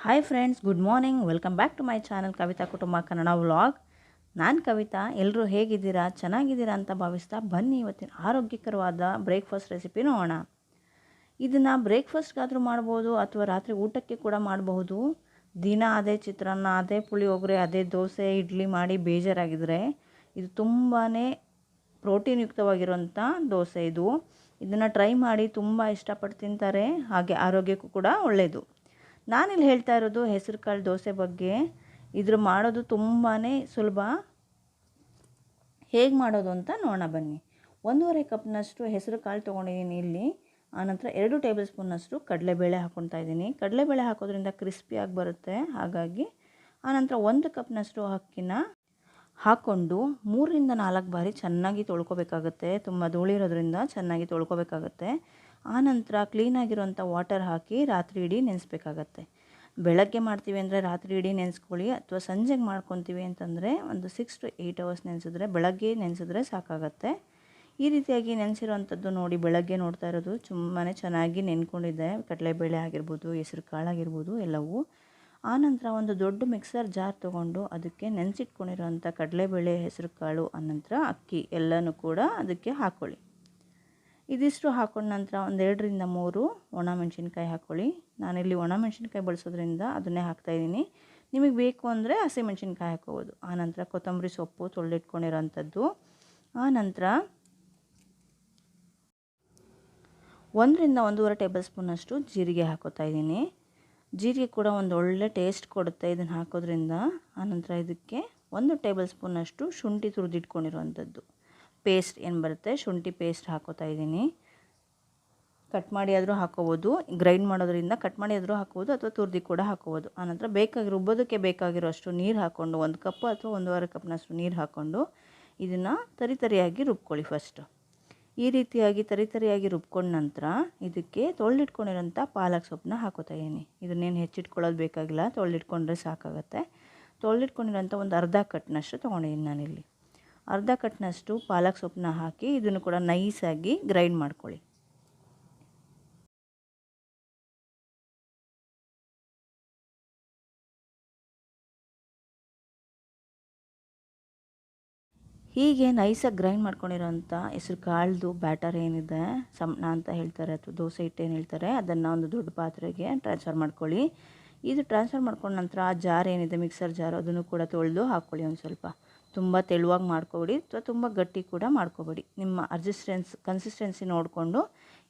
Hi friends, good morning. Welcome back to my channel Kavita Kutumba Kannada vlog. ನಾನು ಕವಿತಾ. ಎಲ್ಲರೂ ಹೇಗಿದ್ದೀರಾ? ಚೆನ್ನಾಗಿದ್ದೀರಾ ಅಂತ ಭಾವಿಸ್ತಾ ಬನ್ನಿ ಇವತ್ತಿನ ಆರೋಗ್ಯಕರವಾದ ಬ್ರೇಕ್ಫಾಸ್ಟ್ ರೆಸಿಪಿ ನೋಡೋಣ. ಇದನ್ನು ಬ್ರೇಕ್ಫಾಸ್ಟ್ಗಾದರೂ ಮಾಡ್ಬೋದು ಅಥವಾ ರಾತ್ರಿ ಊಟಕ್ಕೆ ಕೂಡ ಮಾಡಬಹುದು. ದಿನ ಅದೇ ಚಿತ್ರಾನ್ನ, ಅದೇ ಪುಳಿಯೋಗರೆ, ಅದೇ ದೋಸೆ, ಇಡ್ಲಿ ಮಾಡಿ ಬೇಜಾರಾಗಿದ್ದರೆ ಇದು ತುಂಬಾ ಪ್ರೋಟೀನ್ ಯುಕ್ತವಾಗಿರುವಂಥ ದೋಸೆ ಇದು. ಇದನ್ನು ಟ್ರೈ ಮಾಡಿ, ತುಂಬ ಇಷ್ಟಪಟ್ಟು ತಿಂತಾರೆ, ಹಾಗೆ ಆರೋಗ್ಯಕ್ಕೂ ಕೂಡ ಒಳ್ಳೆಯದು. ನಾನಿಲ್ಲಿ ಹೇಳ್ತಾ ಇರೋದು ಹೆಸರು ಕಾಳು ದೋಸೆ ಬಗ್ಗೆ. ಇದ್ರ ಮಾಡೋದು ತುಂಬಾ ಸುಲಭ. ಹೇಗೆ ಮಾಡೋದು ಅಂತ ನೋಡೋಣ ಬನ್ನಿ. 1.5 ಕಪ್ನಷ್ಟು ಹೆಸರು ಕಾಳು ತೊಗೊಂಡಿದ್ದೀನಿ ಇಲ್ಲಿ. ಆನಂತರ 2 ಟೇಬಲ್ ಸ್ಪೂನ್ನಷ್ಟು ಕಡಲೆಬೇಳೆ ಹಾಕ್ಕೊಳ್ತಾ ಇದ್ದೀನಿ. ಕಡಲೆಬೇಳೆ ಹಾಕೋದ್ರಿಂದ ಕ್ರಿಸ್ಪಿಯಾಗಿ ಬರುತ್ತೆ, ಹಾಗಾಗಿ. ಆನಂತರ 1 ಕಪ್ನಷ್ಟು ಅಕ್ಕಿನ ಹಾಕ್ಕೊಂಡು 3ರಿಂದ 4 ಬಾರಿ ಚೆನ್ನಾಗಿ ತೊಳ್ಕೊಬೇಕಾಗತ್ತೆ. ತುಂಬ ಧೂಳಿರೋದ್ರಿಂದ ಚೆನ್ನಾಗಿ ತೊಳ್ಕೊಬೇಕಾಗತ್ತೆ. ಆನಂತರ ಕ್ಲೀನಾಗಿರೋಂಥ ವಾಟರ್ ಹಾಕಿ ರಾತ್ರಿ ಇಡೀ ನೆನೆಸ್ಬೇಕಾಗತ್ತೆ. ಬೆಳಗ್ಗೆ ಮಾಡ್ತೀವಿ ಅಂದರೆ ರಾತ್ರಿ ಇಡೀ ನೆನೆಸ್ಕೊಳ್ಳಿ, ಅಥವಾ ಸಂಜೆಗೆ ಮಾಡ್ಕೊತೀವಿ ಅಂತಂದರೆ ಒಂದು 6 to 8 ಅವರ್ಸ್ ನೆನೆಸಿದ್ರೆ, ಬೆಳಗ್ಗೆ ನೆನೆಸಿದ್ರೆ ಸಾಕಾಗತ್ತೆ. ಈ ರೀತಿಯಾಗಿ ನೆನೆಸಿರೋವಂಥದ್ದು ನೋಡಿ, ಬೆಳಗ್ಗೆ ನೋಡ್ತಾ ಇರೋದು ತುಂಬಾ ಚೆನ್ನಾಗಿ ನೆನ್ಕೊಂಡಿದೆ. ಕಡಲೆಬೇಳೆ ಆಗಿರ್ಬೋದು, ಹೆಸರು ಕಾಳಾಗಿರ್ಬೋದು ಎಲ್ಲವೂ. ಆನಂತರ ಒಂದು ದೊಡ್ಡ ಮಿಕ್ಸರ್ ಜಾರ್ ತೊಗೊಂಡು ಅದಕ್ಕೆ ನೆನೆಸಿಟ್ಕೊಂಡಿರೋಂಥ ಕಡಲೆಬೇಳೆ, ಹೆಸರು ಕಾಳು, ಆನಂತರ ಅಕ್ಕಿ ಎಲ್ಲನೂ ಕೂಡ ಅದಕ್ಕೆ ಹಾಕ್ಕೊಳ್ಳಿ. ಇದಿಷ್ಟು ಹಾಕೊಂಡ ನಂತರ 2ರಿಂದ 3 ಒಣಮೆಣ್ಸಿನ್ಕಾಯಿ ಹಾಕ್ಕೊಳ್ಳಿ. ನಾನಿಲ್ಲಿ ಒಣಮೆಣ್ಸಿನ್ಕಾಯಿ ಬಳಸೋದ್ರಿಂದ ಅದನ್ನೇ ಹಾಕ್ತಾಯಿದ್ದೀನಿ. ನಿಮಗೆ ಬೇಕು ಅಂದರೆ ಹಸಿಮೆಣ್ಸಿನ್ಕಾಯಿ ಹಾಕ್ಕೋಬೋದು. ಆನಂತರ ಕೊತ್ತಂಬರಿ ಸೊಪ್ಪು ತೊಳೆದಿಟ್ಕೊಂಡಿರೋಂಥದ್ದು. ಆನಂತರ 1ರಿಂದ 1.5 ಟೇಬಲ್ ಸ್ಪೂನಷ್ಟು ಜೀರಿಗೆ ಹಾಕೋತಾ ಇದ್ದೀನಿ. ಜೀರಿಗೆ ಕೂಡ ಒಂದು ಒಳ್ಳೆ ಟೇಸ್ಟ್ ಕೊಡುತ್ತೆ ಇದನ್ನು ಹಾಕೋದ್ರಿಂದ. ಆನಂತರ ಇದಕ್ಕೆ 1 ಟೇಬಲ್ ಸ್ಪೂನಷ್ಟು ಶುಂಠಿ ತುರಿದಿಟ್ಕೊಂಡಿರುವಂಥದ್ದು ಪೇಸ್ಟ್ ಏನು ಬರುತ್ತೆ, ಶುಂಠಿ ಪೇಸ್ಟ್ ಹಾಕೋತಾ ಇದ್ದೀನಿ. ಕಟ್ ಮಾಡಿ ಆದರೂ ಹಾಕೋಬೋದು, ಗ್ರೈಂಡ್ ಮಾಡೋದ್ರಿಂದ ಕಟ್ ಮಾಡಿ ಆದರೂ ಹಾಕೋಬೋದು, ಅಥವಾ ತುರಿದು ಕೂಡ ಹಾಕೋಬೋದು. ಆನಂತರ ರುಬ್ಬೋದಕ್ಕೆ ಬೇಕಾಗಿರೋ ಅಷ್ಟು ನೀರು ಹಾಕ್ಕೊಂಡು, 1 ಕಪ್ ಅಥವಾ 1.5 ಕಪ್ನಷ್ಟು ನೀರು ಹಾಕ್ಕೊಂಡು ಇದನ್ನು ತರಿಯಾಗಿ ರುಬ್ಕೊಳ್ಳಿ ಫಸ್ಟು. ಈ ರೀತಿಯಾಗಿ ತರಿಯಾಗಿ ರುಬ್ಕೊಂಡ ನಂತರ ಇದಕ್ಕೆ ತೊಳೆದಿಟ್ಕೊಂಡಿರೋಂಥ ಪಾಲಕ್ ಸೊಪ್ಪನ್ನ ಹಾಕೋತಾ ಇದ್ದೀನಿ. ಇದನ್ನೇನು ಹೆಚ್ಚಿಟ್ಕೊಳ್ಳೋದು ಬೇಕಾಗಿಲ್ಲ, ತೊಳೆದಿಟ್ಕೊಂಡ್ರೆ ಸಾಕಾಗುತ್ತೆ. ತೊಳೆದಿಟ್ಕೊಂಡಿರೋಂಥ ಒಂದು ಅರ್ಧ ಕಟ್ನಷ್ಟು ತೊಗೊಂಡಿದ್ದೀನಿ ನಾನಿಲ್ಲಿ. ಅರ್ಧ ಕಟ್ನಷ್ಟು ಪಾಲಕ್ ಸೊಪ್ಪನ್ನ ಹಾಕಿ ಇದನ್ನು ಕೂಡ ನೈಸಾಗಿ ಗ್ರೈಂಡ್ ಮಾಡ್ಕೊಳ್ಳಿ. ಹೀಗೆ ನೈಸಾಗಿ ಗ್ರೈಂಡ್ ಮಾಡ್ಕೊಂಡಿರೋಂಥ ಹೆಸರು ಕಾಳ್ದು ಬ್ಯಾಟರ್ ಏನಿದೆ, ಸಂಪಣ ಅಂತ ಹೇಳ್ತಾರೆ ಅಥವಾ ದೋಸೆ ಹಿಟ್ಟು ಏನು ಹೇಳ್ತಾರೆ, ಅದನ್ನು ಒಂದು ದೊಡ್ಡ ಪಾತ್ರೆಗೆ ಟ್ರಾನ್ಸ್ಫರ್ ಮಾಡ್ಕೊಳ್ಳಿ. ಇದು ಟ್ರಾನ್ಸ್ಫರ್ ಮಾಡ್ಕೊಂಡ ನಂತರ ಆ ಜಾರ್ ಏನಿದೆ, ಮಿಕ್ಸರ್ ಜಾರ್, ಅದನ್ನು ಕೂಡ ತೊಳೆದು ಹಾಕ್ಕೊಳ್ಳಿ. ಒಂದು ಸ್ವಲ್ಪ ತುಂಬ ತೆಳುವಾಗಿ ಮಾಡ್ಕೊಬೇಡಿ ಅಥವಾ ತುಂಬ ಗಟ್ಟಿ ಕೂಡ ಮಾಡ್ಕೊಬೇಡಿ. ನಿಮ್ಮ ಕನ್ಸಿಸ್ಟೆನ್ಸಿ ನೋಡಿಕೊಂಡು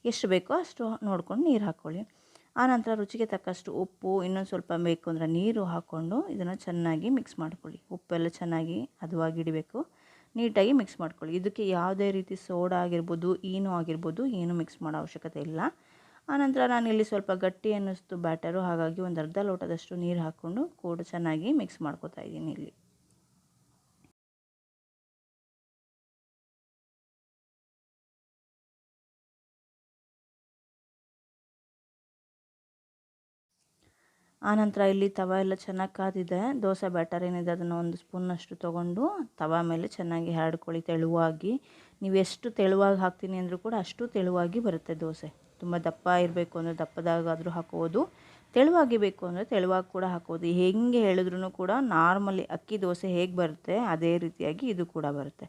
ಎಷ್ಟು ಬೇಕೋ ಅಷ್ಟು ನೋಡ್ಕೊಂಡು ನೀರು ಹಾಕ್ಕೊಳ್ಳಿ. ಆನಂತರ ರುಚಿಗೆ ತಕ್ಕಷ್ಟು ಉಪ್ಪು, ಇನ್ನೊಂದು ಸ್ವಲ್ಪ ಬೇಕು ಅಂದರೆ ನೀರು ಹಾಕ್ಕೊಂಡು ಇದನ್ನು ಚೆನ್ನಾಗಿ ಮಿಕ್ಸ್ ಮಾಡ್ಕೊಳ್ಳಿ. ಉಪ್ಪೆಲ್ಲ ಚೆನ್ನಾಗಿ ಹದವಾಗಿ ಹಿಡಿಬೇಕು. ನೀಟಾಗಿ ಮಿಕ್ಸ್ ಮಾಡ್ಕೊಳ್ಳಿ. ಇದಕ್ಕೆ ಯಾವುದೇ ರೀತಿ ಸೋಡಾ ಆಗಿರ್ಬೋದು, ಈನೋ ಆಗಿರ್ಬೋದು, ಏನು ಮಿಕ್ಸ್ ಮಾಡೋ ಅವಶ್ಯಕತೆ ಇಲ್ಲ. ಆನಂತರ ನಾನಿಲ್ಲಿ ಸ್ವಲ್ಪ ಗಟ್ಟಿ ಅನ್ನಿಸ್ತು ಬ್ಯಾಟರು, ಹಾಗಾಗಿ ಒಂದು ಅರ್ಧ ಲೋಟದಷ್ಟು ನೀರು ಹಾಕ್ಕೊಂಡು ಕೂಡ ಚೆನ್ನಾಗಿ ಮಿಕ್ಸ್ ಮಾಡ್ಕೊತಾ ಇದ್ದೀನಿ ಇಲ್ಲಿ. ಆನಂತರ ಇಲ್ಲಿ ತವ ಎಲ್ಲ ಚೆನ್ನಾಗಿ ಕಾದಿದೆ. ದೋಸೆ ಬ್ಯಾಟರ್ ಏನಿದೆ ಅದನ್ನು 1 ಸ್ಪೂನ್ನಷ್ಟು ತೊಗೊಂಡು ತವ ಮೇಲೆ ಚೆನ್ನಾಗಿ ಹರಡ್ಕೊಳ್ಳಿ ತೆಳುವಾಗಿ. ನೀವು ಎಷ್ಟು ತೆಳುವಾಗಿ ಹಾಕ್ತೀನಿ ಅಂದರೂ ಕೂಡ ಅಷ್ಟು ತೆಳುವಾಗಿ ಬರುತ್ತೆ ದೋಸೆ. ತುಂಬ ದಪ್ಪ ಇರಬೇಕು ಅಂದರೆ ದಪ್ಪದಾಗಾದರೂ ಹಾಕೋಬೋದು, ತೆಳುವಾಗಿ ಬೇಕು ಅಂದರೆ ತೆಳುವಾಗಿ ಕೂಡ ಹಾಕೋದು. ಹೆಂಗೆ ಹೇಳಿದ್ರೂ ಕೂಡ ನಾರ್ಮಲಿ ಅಕ್ಕಿ ದೋಸೆ ಹೇಗೆ ಬರುತ್ತೆ ಅದೇ ರೀತಿಯಾಗಿ ಇದು ಕೂಡ ಬರುತ್ತೆ.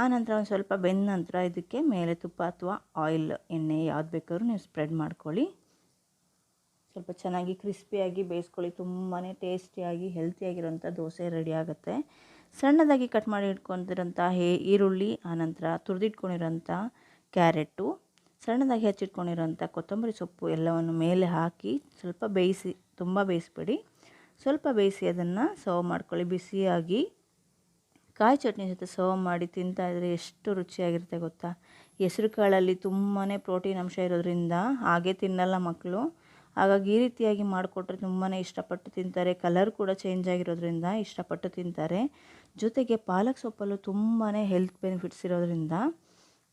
ಆನಂತರ ಒಂದು ಸ್ವಲ್ಪ ಬೆಂದ ನಂತರ ಇದಕ್ಕೆ ಮೇಲೆ ತುಪ್ಪ ಅಥವಾ ಆಯಿಲ್, ಎಣ್ಣೆ ಯಾವ್ದು ಬೇಕಾದ್ರೂ ನೀವು ಸ್ಪ್ರೆಡ್ ಮಾಡ್ಕೊಳ್ಳಿ. ಸ್ವಲ್ಪ ಚೆನ್ನಾಗಿ ಕ್ರಿಸ್ಪಿಯಾಗಿ ಬೇಯಿಸ್ಕೊಳ್ಳಿ. ತುಂಬಾ ಟೇಸ್ಟಿಯಾಗಿ ಹೆಲ್ತಿಯಾಗಿರೋಂಥ ದೋಸೆ ರೆಡಿ ಆಗುತ್ತೆ. ಸಣ್ಣದಾಗಿ ಕಟ್ ಮಾಡಿ ಇಟ್ಕೊಂಡಿರೋಂಥ ಈರುಳ್ಳಿ, ಆನಂತರ ತುರಿದಿಟ್ಕೊಂಡಿರೋಂಥ ಕ್ಯಾರೆಟು, ಸಣ್ಣದಾಗಿ ಹಚ್ಚಿಟ್ಕೊಂಡಿರೋಂಥ ಕೊತ್ತಂಬರಿ ಸೊಪ್ಪು ಎಲ್ಲವನ್ನು ಮೇಲೆ ಹಾಕಿ ಸ್ವಲ್ಪ ಬೇಯಿಸಿ, ತುಂಬ ಬೇಯಿಸ್ಬೇಡಿ, ಸ್ವಲ್ಪ ಬೇಯಿಸಿ ಅದನ್ನು ಸರ್ವ್ ಮಾಡ್ಕೊಳ್ಳಿ. ಬಿಸಿಯಾಗಿ ಕಾಯಿ ಚಟ್ನಿ ಜೊತೆ ಸರ್ವ್ ಮಾಡಿ ತಿಂತಾಯಿದ್ರೆ ಎಷ್ಟು ರುಚಿಯಾಗಿರುತ್ತೆ ಗೊತ್ತಾ. ಹೆಸರು ಕಾಳಲ್ಲಿ ತುಂಬಾ ಪ್ರೋಟೀನ್ ಅಂಶ ಇರೋದ್ರಿಂದ ಹಾಗೆ ತಿನ್ನಲ್ಲ ಮಕ್ಕಳು. ಹಾಗಾಗಿ ಈ ರೀತಿಯಾಗಿ ಮಾಡಿಕೊಟ್ರೆ ತುಂಬಾ ಇಷ್ಟಪಟ್ಟು ತಿಂತಾರೆ. ಕಲರ್ ಕೂಡ ಚೇಂಜ್ ಆಗಿರೋದ್ರಿಂದ ಇಷ್ಟಪಟ್ಟು ತಿಂತಾರೆ. ಜೊತೆಗೆ ಪಾಲಕ್ ಸೊಪ್ಪಲ್ಲೂ ತುಂಬಾ ಹೆಲ್ತ್ ಬೆನಿಫಿಟ್ಸ್ ಇರೋದ್ರಿಂದ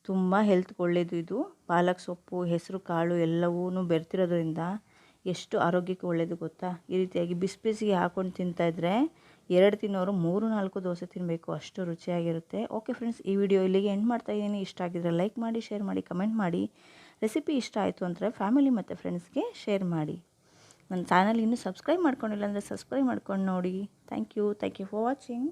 ತುಂಬ ಹೆಲ್ತ್ಗೆ ಒಳ್ಳೆಯದು ಇದು. ಪಾಲಕ್ ಸೊಪ್ಪು, ಹೆಸರು ಕಾಳು ಎಲ್ಲವೂ ಬೆರ್ತಿರೋದ್ರಿಂದ ಎಷ್ಟು ಆರೋಗ್ಯಕ್ಕೆ ಒಳ್ಳೆಯದು ಗೊತ್ತಾ. ಈ ರೀತಿಯಾಗಿ ಬಿಸಿಗೆ ಹಾಕ್ಕೊಂಡು ತಿಂತಾಯಿದ್ರೆ 2 ತಿನ್ನೋರು 3-4 ದೋಸೆ ತಿನ್ನಬೇಕು, ಅಷ್ಟು ರುಚಿಯಾಗಿರುತ್ತೆ. ಓಕೆ ಫ್ರೆಂಡ್ಸ್, ಈ ವಿಡಿಯೋ ಇಲ್ಲಿಗೆ ಎಂಡ್ ಮಾಡ್ತಾಯಿದ್ದೀನಿ. ಇಷ್ಟ ಆಗಿದ್ರೆ ಲೈಕ್ ಮಾಡಿ, ಶೇರ್ ಮಾಡಿ, ಕಮೆಂಟ್ ಮಾಡಿ. ರೆಸಿಪಿ ಇಷ್ಟ ಆಯಿತು ಅಂದರೆ ಫ್ಯಾಮಿಲಿ ಮತ್ತು ಫ್ರೆಂಡ್ಸ್ಗೆ ಶೇರ್ ಮಾಡಿ. ನನ್ನ ಚಾನಲ್ ಇನ್ನೂ ಸಬ್ಸ್ಕ್ರೈಬ್ ಮಾಡ್ಕೊಂಡಿಲ್ಲ ಅಂದರೆ ಸಬ್ಸ್ಕ್ರೈಬ್ ಮಾಡ್ಕೊಂಡು ನೋಡಿ. Thank you for watching.